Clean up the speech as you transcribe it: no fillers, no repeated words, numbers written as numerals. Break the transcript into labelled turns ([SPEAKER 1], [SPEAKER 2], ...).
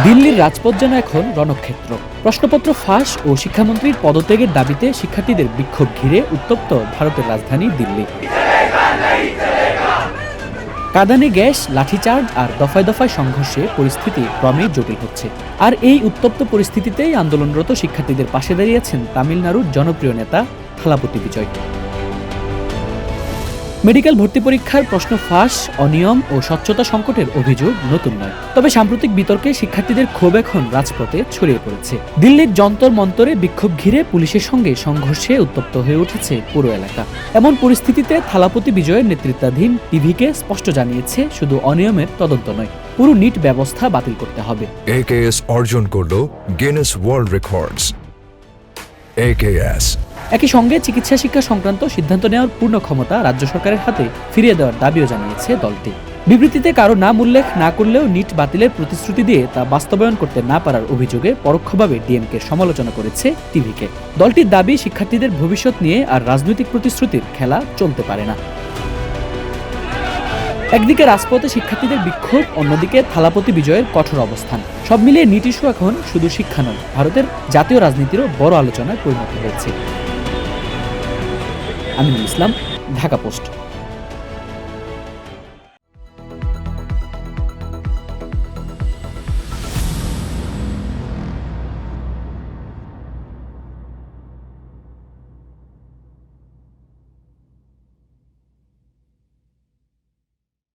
[SPEAKER 1] দিল্লির রাজপথ যেন এখন রণক্ষেত্র। প্রশ্নপত্র ফাঁস ও শিক্ষামন্ত্রীর পদত্যাগের দাবিতে শিক্ষার্থীদের বিক্ষোভ ঘিরে উত্তপ্ত ভারতের রাজধানী দিল্লি। কাঁদানে গ্যাস, লাঠিচার্জ আর দফায় দফায় সংঘর্ষে পরিস্থিতি ক্রমেই জটিল হচ্ছে। আর এই উত্তপ্ত পরিস্থিতিতেই আন্দোলনরত শিক্ষার্থীদের পাশে দাঁড়িয়েছেন তামিলনাড়ুর জনপ্রিয় নেতা থালাপতি বিজয়। মেডিকেল ভর্তি পরীক্ষার প্রশ্ন ফাঁস, অনিয়ম ও স্বচ্ছতা সংকটের অভিযোগ নতুন নয়। তবে সাম্প্রতিক বিতর্কে শিক্ষার্থীদের ক্ষোভ এখন রাজপথে ছড়িয়ে পড়েছে। দিল্লির যন্তর মন্তরে বিক্ষোভ ঘিরে পুলিশের সঙ্গে সংঘর্ষে উত্তপ্ত হয়ে উঠেছে পুরো এলাকা। এমন পরিস্থিতিতে থালাপতি বিজয়ের নেতৃত্বাধীন টিভিকে স্পষ্ট জানিয়েছে, শুধু অনিয়মের তদন্ত নয়, পুরো নিট ব্যবস্থা বাতিল করতে হবে।
[SPEAKER 2] AKS অর্জন করল গিনেস ওয়ার্ল্ড রেকর্ডস। AKS
[SPEAKER 1] একই সঙ্গে চিকিৎসা শিক্ষা সংক্রান্ত সিদ্ধান্ত নেওয়ার পূর্ণ ক্ষমতা রাজ্য সরকারের হাতে ফিরিয়ে দেওয়ার দাবিও জানিয়েছে দলটি। বিবৃতিতে কারো নাম উল্লেখ না করলেও নিট বাতিলের প্রতিশ্রুতি দিয়ে তা বাস্তবায়ন করতে না পারার অভিযোগে পরোক্ষভাবে ডিএমকের সমালোচনা করেছে টিভিকে। দলটির দাবি, শিক্ষার্থীদের ভবিষ্যৎ নিয়ে আর রাজনৈতিক প্রতিশ্রুতির খেলা চলতে পারে না। একদিকে রাজপথে শিক্ষার্থীদের বিক্ষোভ, অন্যদিকে থালাপতি বিজয়ের কঠোর অবস্থান। সব মিলিয়ে নিট ইস্যু এখন শুধু শিক্ষা নয়, ভারতের জাতীয় রাজনীতিরও বড় আলোচনায় পরিণত হয়েছে। আমিনুল ইসলাম, ঢাকা পোস্ট।